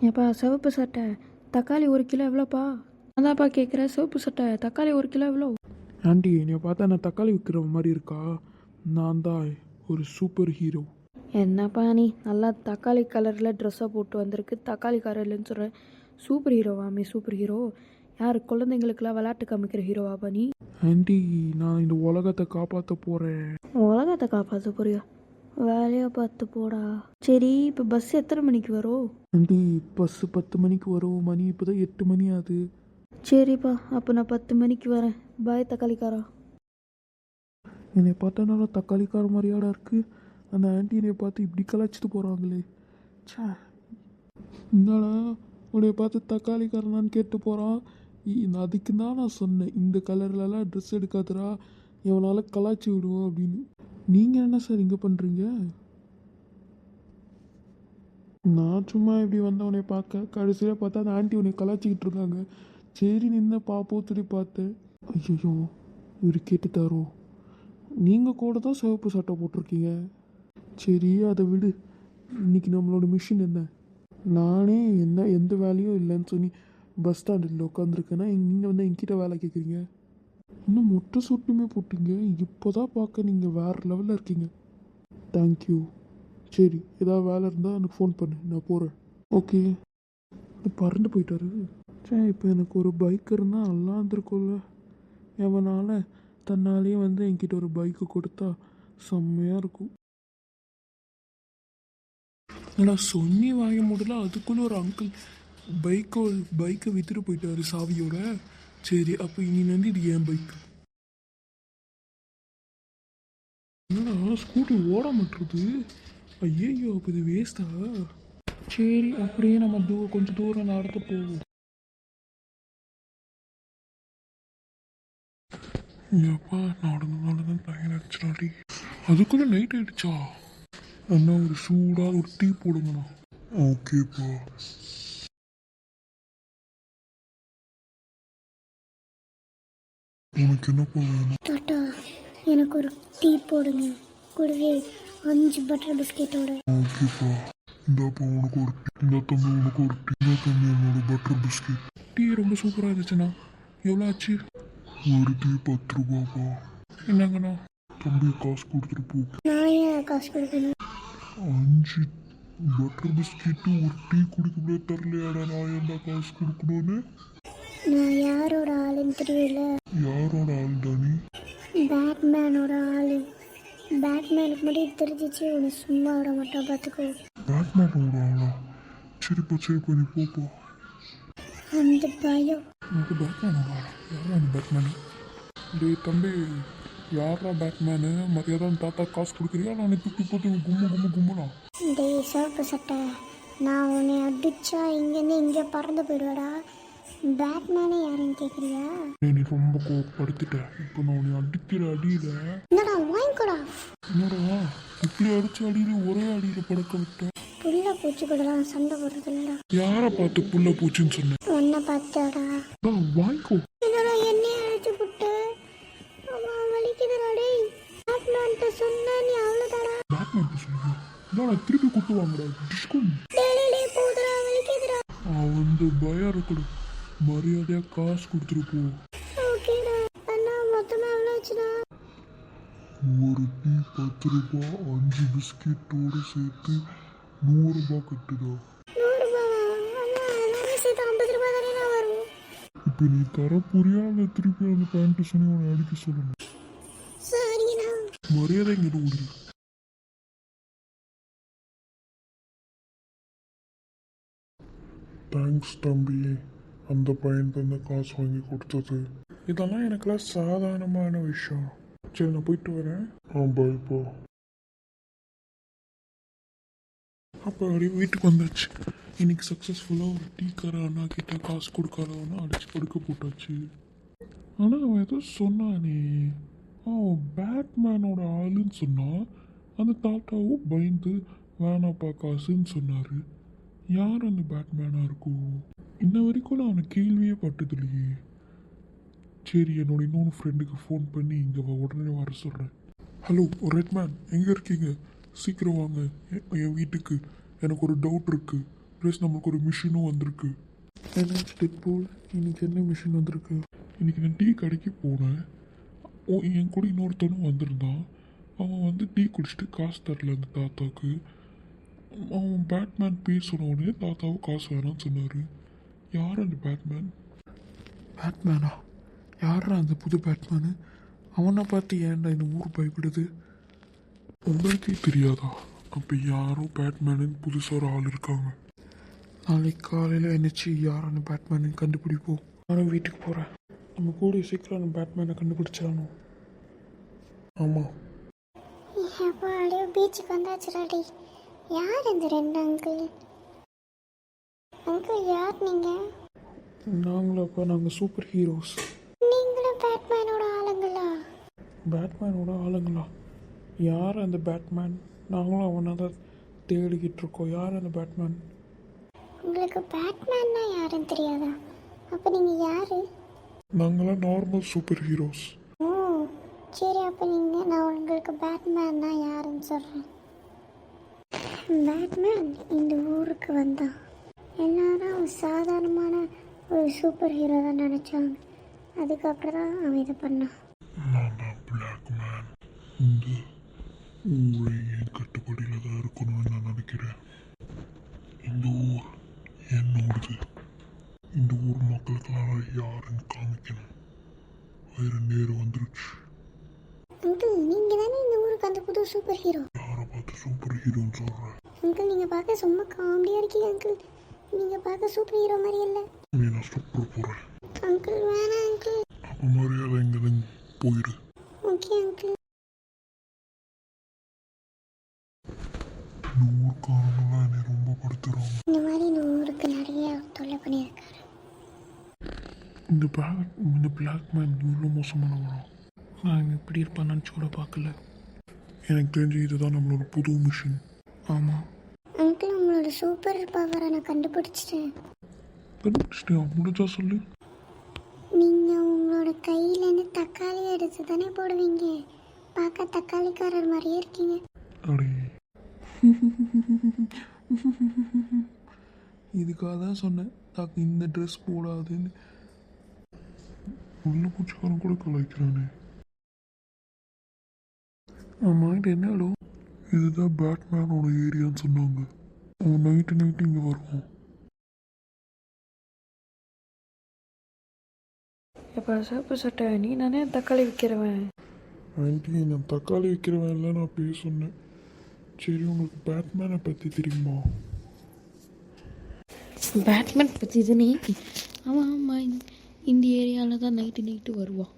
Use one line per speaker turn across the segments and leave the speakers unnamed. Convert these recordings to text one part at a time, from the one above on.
ஏப்பா சிவப்பு சட்டை தக்காளி 1 கிலோ எவ்வளோப்பா? அதான்ப்பா கேட்குறேன், சிவப்பு சட்டை தக்காளி 1 கிலோ எவ்வளோ?
ஆண்டி என்னை பார்த்தா நான் தக்காளி விற்கிற மாதிரி இருக்கா? நான் தான் ஒரு சூப்பர் ஹீரோ.
என்னப்பா நீ நல்லா தக்காளி கலரில் ட்ரெஸ்ஸை போட்டு வந்திருக்கு, தக்காளி கலர்லன்னு சொல்கிறேன். சூப்பர் ஹீரோவாமே சூப்பர் ஹீரோ? யார் குழந்தைங்களுக்கெல்லாம் விளையாட்டு காமிக்கிற ஹீரோவாப்பா நீ?
ஆண்டி நான் இந்த உலகத்தை காப்பாற்ற போகிறேன்.
உலகத்தை காப்பாற்ற போறியா? வேலையை பார்த்து போடா. சரி, இப்போ பஸ் எத்தனை மணிக்கு வரும்?
ஆண்டி பஸ்ஸு 10 மணிக்கு வரும். மணி இப்போ தான் 8 மணி ஆகுது.
சரிப்பா, அப்போ நான் 10 மணிக்கு வரேன். பாய் தக்காளிக்காரா.
என்னை பார்த்தா நல்லா தக்காளிக்கார மாதிரியாடா இருக்குது. அந்த ஆண்டி என்னை பார்த்து இப்படி கலாச்சிட்டு போகிறாங்களே. சே, என்னடா உன்னை பார்த்து தக்காளிக்காரனான்னு கேட்டு போகிறான். அதுக்கு தான் நான் சொன்னேன், இந்த கலர்லலாம் ட்ரெஸ் எடுக்காதடா, எவனால் கலாச்சி விடுவோம் அப்படின்னு. நீங்கள் என்ன சார் இங்கே பண்ணுறீங்க? நான் சும்மா இப்படி வந்தவனை பார்க்க, கடைசியில் பார்த்தா அந்த ஆண்டி உன்னை கலாச்சிக்கிட்டு இருந்தாங்க. சரி நின்று பார்ப்போம் சொல்லி பார்த்தேன். ஐயோ இவர் கேட்டுட்டாரோ? நீங்கள் கூட தான் சிவப்பு சட்டை போட்டிருக்கீங்க. சரி அதை விடு. இன்றைக்கி நம்மளோட மிஷின் என்ன? நானே எந்த வேலையும் இல்லைன்னு சொல்லி பஸ் ஸ்டாண்டில் உட்காந்துருக்கேன்னா நீங்கள் வந்து என்கிட்ட வேலை கேட்குறீங்க. இன்னும் மொட்டை சுட்டுமே போட்டீங்க. இப்போ தான் பார்க்க நீங்கள் வேறு லெவலில் இருக்கீங்க. தேங்க்யூ. சரி, ஏதாவது வேலை இருந்தால் எனக்கு ஃபோன் பண்ணு, நான் போகிறேன். ஓகே. பறந்து போயிட்டாரு. சரி, இப்போ எனக்கு ஒரு பைக் இருந்தால் நல்லா இருந்திருக்கும்ல. எவனால் தன்னாலேயே வந்து என்கிட்ட ஒரு பைக்கு கொடுத்தா செம்மையாக இருக்கும். நான் சொன்னி வாங்க முடியல, அதுக்குள்ளே ஒரு அங்கிள் பைக்கை விற்றுட்டு போயிட்டாரு சாவியோட. சரி, அப்போ இனி வந்து இது என் பைக்கு. என்னடா ஸ்கூட்டி ஓட மாட்டுறது? ஐயோ, அப்போ இது வேஸ்டா? சரி, அப்படியே நம்ம கொஞ்சம் தூரம் நடந்து போவோம். எப்பா நடந்து டயர் அடிச்சிடாடி. அதுக்குள்ளே நைட் ஆயிடுச்சா? அண்ணா ஒரு சூடாக ஒரு டீ போடுங்கண்ணா. ஓகேப்பா. உனக்கு என்னப்பா வேணும்?
டாட்டா, எனக்கு ஒரு டீ போடுங்க. கூடவே 5 பட்டர் பிஸ்கெட்டோட.
ஓகேப்பா. இந்தாப்பா உனக்கு ஒரு டீ. இந்த தம்பி உனக்கு ஒரு டீ. இந்த தம்பி என்னோட பட்டர் பிஸ்கெட். டீ ரொம்ப சூப்பராக இருந்துச்சுண்ணா. எவ்வளோ ஆச்சு? ஒரு டீ 10 ரூபாப்பா. என்னங்கண்ணா? தம்பி காசு கொடுத்துட்டு போ.
நான் ஏன் காசு கொடுக்கணும்?
5 பட்டர் பிஸ்கெட்டு ஒரு டீ குடிக்கவே தரலையாடா. நான் என்ன காசு கொடுக்கணும்னு?
நான் யாரோட ஆளுன்னு தெரியல.
யாரோட ஆள் தானே?
பேட்மேனோட ஆளு. பேட்மேனுக்கு மட்டும் தெரிஞ்சிச்சு உன்னை சும்மா விட மாட்டான், பார்த்துக்கோ.
பேட்மேனோட ஆளா? சரிப்பா நீ போப்பா.
அந்த பயம்.
எனக்கு பேட்மேனோட ஆளா? யாரா அந்த பேட்மேனு? டேய் தம்பி, யாரா பேட்மேனு? மரியாதை தாத்தா காசு கொடுக்குறியா? நான் தூக்கி போட்டு கும்முனா.
டேய் சிவப்பு சட்டை, நான் உன்னை அடிச்சா இங்கேருந்து இங்கே பறந்து போயிடுவாடா. பேட்மேனே யாருன்னு கேட்குறியா?
நீ ரொம்ப கோவப்படுத்திட்ட. இப்போ நான் உன்னை அடிக்கிற அடியில
என்னடா வாங்கிக்கோடா.
என்னடா இப்படி அடிச்ச அடியில ஒரே அடியில படுக்க விட்ட?
புள்ள பூச்சி கூடலாம் சண்டை போடுறது இல்லடா.
யாரை பார்த்து புள்ள பூச்சின்னு சொன்னேன்?
உன்னை பார்த்தாடா.
வாங்கிக்கோ.
என்னடா என்னைய அழைச்சி விட்டு வலிக்குதுடா. டேய் பேட்மேன்ட்ட சொன்னா நீ அவ்வளோதாடா.
பேட்மேன் சொல்லுங்க. நான் திருப்பி குத்துவாங்கடா. டிஸ்கவுண்ட்
டேய் போதுடா, வலிக்குதுடா.
வந்து பயம் இருக்கணும். மரியாதையா காசு கொடுத்துட்டு போ.
ஓகேடா. அண்ணா மொத்தமா எவ்வளோ ஆச்சுடா?
ஒரு டீ 10 ரூபா, 5 பிஸ்கெட்டோடு சேர்த்து 100 ரூபா கட்டுதா?
100 ரூபாவா? அண்ணா எல்லாமே சேர்த்து 50 ரூபா தானே வரும்.
இப்போ நீ தர புரியாத திருப்பி அந்த பேண்ட்டு சொல்லி உன்னை அடிக்க சொல்லணும்.
சரிண்ணா.
மரியாதை இங்கிட்ட ஓடுது. தேங்க்ஸ் தம்பி, அந்த பையன் தந்த காசு வாங்கி கொடுத்தது. இதெல்லாம் எனக்குலாம் சாதாரணமான விஷயம். சரி நான் போயிட்டு வரேன். பாய்ப்பா. அப்போ அப்படியே வீட்டுக்கு வந்தாச்சு. இன்னைக்கு சக்ஸஸ்ஃபுல்லாக ஒரு டீ கடை அண்ணா கிட்ட காசு கொடுக்காதவனா அடிச்சு படுக்க போட்டாச்சு. ஆனால் அவன் ஏதோ சொன்னானே, பேட்மேனோட ஆளுன்னு சொன்னான். அந்த தாத்தாவும் பயந்து வேணாப்பா காசுன்னு சொன்னார். யார் அந்த பேட்மேனாக இருக்கும்? இன்ன வரைக்கும் நான் அவனை கேள்வியே பட்டது இல்லையே. சரி, என்னோட இன்னொன்று ஃப்ரெண்டுக்கு ஃபோன் பண்ணி இங்கே உடனே வர சொல்கிறேன். ஹலோ ரெட்மேன், எங்கே இருக்கீங்க? சீக்கிரம் வாங்க என் வீட்டுக்கு. எனக்கு ஒரு டவுட் இருக்குது. சர்ப்ரைஸ் நம்மளுக்கு ஒரு மிஷினும் வந்திருக்கு. என்னாச்சு டெட்பூல், இன்னைக்கு என்ன மிஷின் வந்திருக்கு? இன்னைக்கு நான் டீ கடைக்கு போனேன். என் கூட இன்னொருத்தனும் வந்திருந்தான். அவன் வந்து டீ குடிச்சிட்டு காசு தரல அந்த தாத்தாவுக்கு. அவன் பேட்மேன் பேர் சொன்ன உடனே தாத்தாவும் காசு வேணாம்னு சொன்னார். யார் அந்த பேட்மேன்? பேட்மேனா? யாரா அந்த புது பேட்மேனு? அவனை பார்த்து ஏன்டா இந்த ஊர் பயப்படுது? உங்களுக்கே தெரியாதா? அப்போ யாரோ பேட்மேனுன்னு புதுசாக ஒரு ஆள் இருக்காங்க. நாளைக்கு காலையில் என்னச்சு யார் அந்த பேட்மேனு கண்டுபிடிப்போம். நானும் வீட்டுக்கு போகிறேன். நம்ம கூட சீக்கிரம் அந்த பேட்மேனை கண்டுபிடிச்சிடணும். ஆமாம்.
அப்போ அப்படியே பீச்சுக்கு வந்தாச்சுடாடி. யார் இந்த ரெண்டு அங்கிள்? அங்கிள் யார் நீங்கள்?
நாங்கள் சூப்பர் ஹீரோஸ்.
நீங்களும் பேட்மேனோட ஆளுங்களா?
பேட்மேனோட ஆளுங்களா? யார் அந்த பேட்மேன்? நாங்களும் அவனை தான் தேடிக்கிட்டு இருக்கோம். யார் அந்த பேட்மேன்?
உங்களுக்கு பேட்மேன்னா யாருன்னு தெரியாதா? அப்போ நீங்கள் யார்?
நாங்களாம் நார்மல் சூப்பர் ஹீரோஸ்.
ஓ சரி, அப்போ நான் உங்களுக்கு பேட்மேன்னா யாருன்னு சொல்கிறேன். பேட்மேன் இந்த ஊருக்கு வந்தான். எல்லாரும் சாதாரணமான ஒரு சூப்பர் ஹீரோ தான் நினச்சாங்க. அதுக்கப்புறம் தான் அவன் இதை பண்ணான்.
நான் தான் பிளாக் மேன். இந்த ஊரை என் கட்டுப்படியில் தான் இருக்கணும்னு நான் நினைக்கிறேன். இந்த ஊர் என்னோடது. இந்த ஊர் மக்களுக்கெல்லாம் யாருன்னு காமிக்கணும். வேறு நேரம் வந்துருச்சு.
அங்கிள் நீங்கள் தானே இந்த ஊருக்கு அந்த புது சூப்பர் ஹீரோ?
யாரை பார்த்து சூப்பர் ஹீரோன்னு சொல்கிறேன்?
அங்கிள் நீங்கள் பார்க்க சும்மா காமெடியாக இருக்கீங்க அங்கிள். நீங்கள் பார்க்க சூப்பர் ஹீரோ மாதிரி இல்லை.
நீ நான் சூப்பர் போகிறேன்.
அங்கிள் வேணாம் அங்கிள்.
அப்போ மரியாதை இங்கே போயிடு.
Okay uncle.
இந்த ஊருக்காரங்களாம் என்னை ரொம்ப படுத்துறாங்க.
இந்த மாதிரி இந்த ஊருக்கு நிறைய தொல்லை பண்ணியிருக்காரு.
இந்த பிளாக் மேன் இவ்வளோ மோசமானவனா? நான் இப்படி இருப்பான்னு நினச்சி கூட பார்க்கல. எனக்கு தெரிஞ்சு இதுதான் நம்மளோட புது மிஷின். ஆமாம்.
அங்கிள் உங்களோட சூப்பர் பவரை நான் கண்டுபிடிச்சிட்டேன்.
கண்டுபிடிச்சிட்டியா? முடிஞ்சா சொல்லு.
நீங்கள் உங்களோட கையிலேருந்து தக்காளி எடுத்து தானே போடுவீங்க. பார்க்க தக்காளிக்காரர் மாதிரியே இருக்கீங்க.
அடே இதுக்காக தான் சொன்னேன் இந்த ட்ரெஸ் போடாதுன்னு. உள்ள பூச்சிக்காரன் கூட கலாய்க்கிறானே. ஆமாம், இது என்ன இடம்? இதுதான் பேட்மேனோட ஏரியான்னு சொன்னாங்க. அவன் நைட்டு இங்கே வருவான்.
எப்போ சாப்பு சட்டை நீ நானே தக்காளி விற்கிறவன்.
ஆண்டி, நான் தக்காளி விற்கிறவன் இல்லை, நான் பேச சொன்னேன். சரி, உங்களுக்கு பேட்மேனை பற்றி தெரியுமா?
பேட்மேன் பற்றி தானே? ஆமாம் ஆமாம், இந்த ஏரியாவில் தான் நைட்டு வருவான்.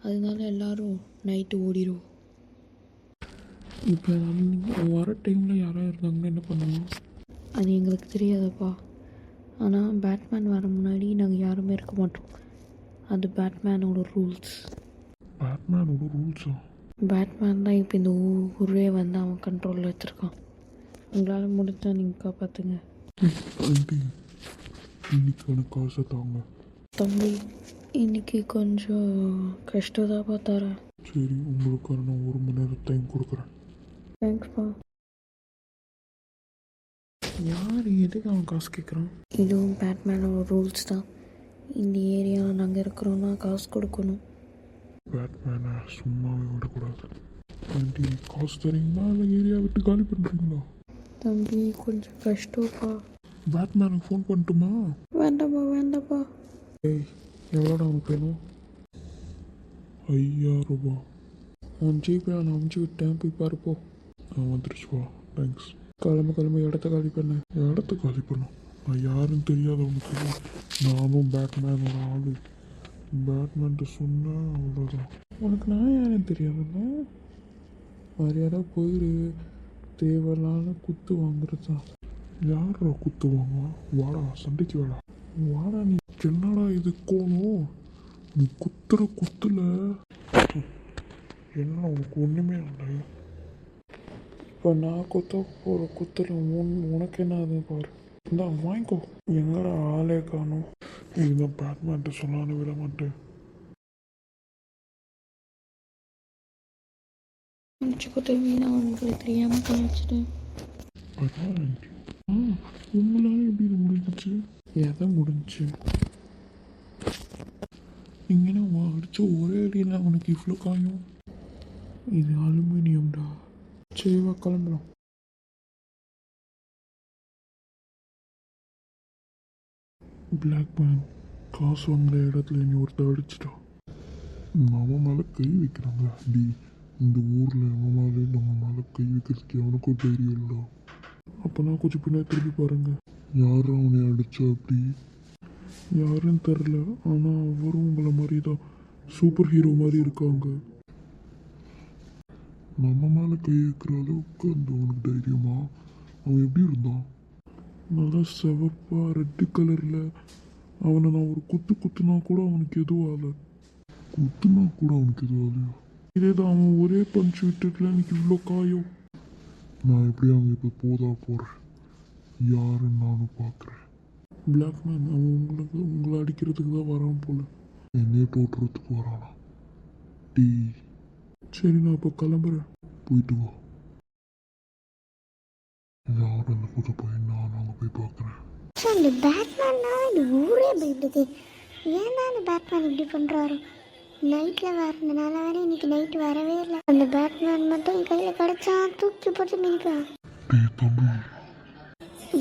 அதனால எல்லோரும் நைட்டு ஓடிடுவோம்.
இப்போ வர டைமில் யாராவது இருந்தாங்கன்னா என்ன பண்ணுவோம்?
அது எங்களுக்கு தெரியாதப்பா. ஆனால் பேட்மேன் வர முன்னாடி நாங்கள் யாருமே இருக்க மாட்டோம். அது பேட்மேனோட ரூல்ஸ்.
பேட்மேனோட ரூல்ஸா?
பேட்மேன் தான் இப்போ இந்த ஊரே வந்து அவன் கண்ட்ரோலில் வச்சுருக்கான். உங்களால் முடிஞ்சா நீங்கள் காப்பாற்றுங்க.
ஆண்டி, இன்னைக்கான காசை தாங்க.
தம்பி, இன்னைக்கு கொஞ்சம் கஷ்டம் தான் பார்த்தாரா?
சரி, உங்களுக்கான நான் 1 மணி நேரம் டைம் கொடுக்குறேன்.
தேங்க்ஸ்ப்பா.
யார் எதுக்கு அவன் காசு கேட்குறான்?
இதுவும் பேட்மேனோட ரூல்ஸ் தான். இந்த ஏரியாவில் நாங்கள் இருக்கிறோன்னா காசு கொடுக்கணும்.
பேட்மேனை சும்மாவே விடக்கூடாது. ஆண்டி, காசு தரீங்களா இல்லை ஏரியா விட்டு காலி பண்ணுறீங்களா?
தம்பி, கொஞ்சம் கஷ்டம்ப்பா.
பேட்மேனுக்கு ஃபோன் பண்ணட்டுமா?
வேண்டாப்பா.
ஏய், எவ்வளோடா அவனுக்கு வேணும்? 5000 ரூபா. அவன் ஜிபே நான் அமுச்சு விட்டேன், போய் பாருப்போ. வந்துருச்சுப்பா, தேங்க்ஸ். கிளம்ப இடத்த காலி பண்ணேன். இடத்த காலி பண்ணும். நான் யாருன்னு தெரியாதவனுக்கு நானும் பேட்மேனோட ஆளு. பேட்மேன்ட்டு சொன்னேன், அவ்வளோதான். உனக்கு நான் யாருன்னு தெரியாதுல்ல? மரியாதை போயிடு. தேவையில்லாத குத்து வாங்குறது தான். யாரா குத்து வாங்குவா? வாடா, சண்டைக்கு வாடா. வாடா, நீ என்னடா இது கோணும்? நீ குத்துற குத்துல என்ன உனக்கு ஒன்றுமே இல்லை. இப்போ நான் குத்த ஒரு குத்துல உனக்கு என்ன ஆகுது பாரு. இந்தா வாங்கிக்கோ. எங்கடா ஆளே காணும். இதுதான் பேட்மேன்ட்டு சொல்லான்னு விட மாட்டேன்.
தம்பி, நான் உங்களுக்கு தெரியாமல் காமிச்சிட்டேன்.
உங்களால முடிஞ்சு? எதை முடிஞ்சு? இங்கே அடித்த ஒரே அடியில் அவனுக்கு இவ்வளோ காயம். இது அலுமினியம்டா. சரிவா கிளம்பலாம். பிளாக் மேன் காசு வாங்குற இடத்துல நீ ஒருத்தர் அடிச்சிட்டான். நம்ம மேலே கை வைக்கிறாங்க. டி இந்த ஊரில் எவன் மேலே நம்ம மேலே கை வைக்கிறதுக்கு எவனுக்கும் தைரியம் இல்லை. அப்போனா கொஞ்சம் பின்னாடி திரும்பி பாருங்க. யாரும் அவனை அடித்தா அப்படி யாருன்னு தெரில. ஆனால் அவரும் உங்களை மாதிரி தான் சூப்பர் ஹீரோ மாதிரி இருக்காங்க. நம்ம மேலே கை வைக்கிற அளவுக்கு அந்த அவனுக்கு தைரியமா? அவன் எப்படி இருந்தான்? நல்லா சிவப்பா ரெட்டு கலரில். அவனை நான் ஒரு குத்துனா கூட அவனுக்கு எதுவும் ஆகலை. குத்துனா கூட அவனுக்கு எதுவும் ஆகலையா? இதே தான் அவன் ஒரே பஞ்சு விட்டுட்டுல எனக்கு இவ்வளோ காயம். நான் எப்படி அவங்க இப்போ போகிறேன். யாருன்னு நானும் பார்க்குறேன். பிளாக் மேன் அவன் உங்களை அடிக்கிறதுக்கு தான் வரான் போல. என்னையே தோற்றுறதுக்கு வரானா? டீ சரி நான் இப்போ கிளம்புறேன். போயிட்டு வா. யார் அந்த புது பையன்? நான் அங்கே போய் பார்க்குறேன்.
இந்த பேட்மேன்னா இந்த ஊரே பயப்படுது. ஏன் தான் அந்த பேட்மேன் இப்படி பண்ணுறாரு? நைட்டில் வரதுனால வேறு இன்னைக்கு நைட்டு வரவே இல்லை. அந்த பேட்மேன் மட்டும் என் கையில் கிடச்சா தூக்கி போட்டு மிதிப்பேன்.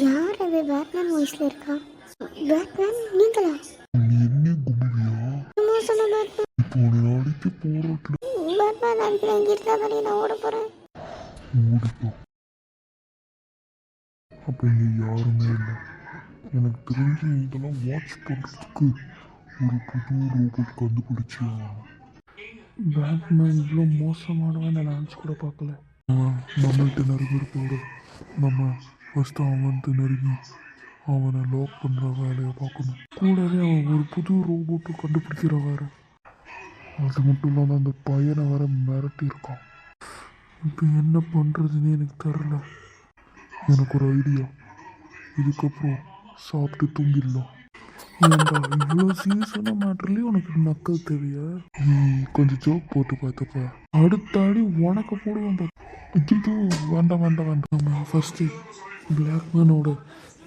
யார் அது பேட்மேன் வாய்ஸில் இருக்கா? பேட்மேன் நீங்களா?
நீ என்ன கும்பியா?
மோசமான பேட்மேன்.
இப்போ ஒரு நாளைக்கு போராட்டில்
பேட்மேன் அதுக்கு நான் இங்கே இருந்தா தானே நான் ஓட போகிறேன்.
ஓடிப்போ. அப்போ இங்கே யாருமே இல்லை. எனக்கு தெரிஞ்சு இதெல்லாம் வாட்ச் பண்ணுறதுக்கு ஒரு புது ரோபோட் கண்டுபிடிச்சி பேட்மேன் இவ்வளோ மோசமானவன் நான் நினச்சி கூட பார்க்கல. நம்மள்கிட்ட நெருங்கிறதோட நம்ம ஃபஸ்ட்டு அவன்ட்டு நெருங்கி அவனை லாக் பண்ணுற வேலையை பார்க்கணும். கூடவே அவன் ஒரு புது ரோபோட்டும் கண்டுபிடிக்கிற வேறு. அது மட்டும் இல்லாமல் அந்த பையனை வேற மிரட்டியிருக்கான். இப்போ என்ன பண்ணுறதுன்னு எனக்கு தெரில. எனக்கு ஒரு ஐடியா. இதுக்கப்புறம் சாப்பிட்டு தூங்கிடலாம். ஏன்டா இவ்வளோ சீரியஸான மேட்டர்லேயும் உனக்கு நக்கல் தேவையா? கொஞ்சம் ஜோக் போட்டு பார்த்தப்ப அடுத்த அடி உனக்கு போடுவேன். ஐயோ வேண்டாம். நம்ம ஃபஸ்ட்டு பிளாக் மேனோட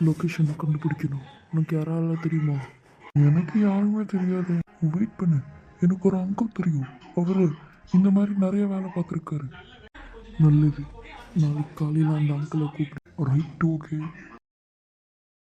லொக்கேஷனை கண்டுபிடிக்கணும். உனக்கு யாரால தெரியுமா? எனக்கு யாருமே தெரியாது. வெயிட் பண்ணு. எனக்கு ஒரு அங்கிள் தெரியும். அவர் இந்த மாதிரி நிறைய வேலை பார்த்துருக்காரு. நல்லது. நாளைக்கு காலையில் அந்த அங்கிளை கூப்பிடு. Right okay.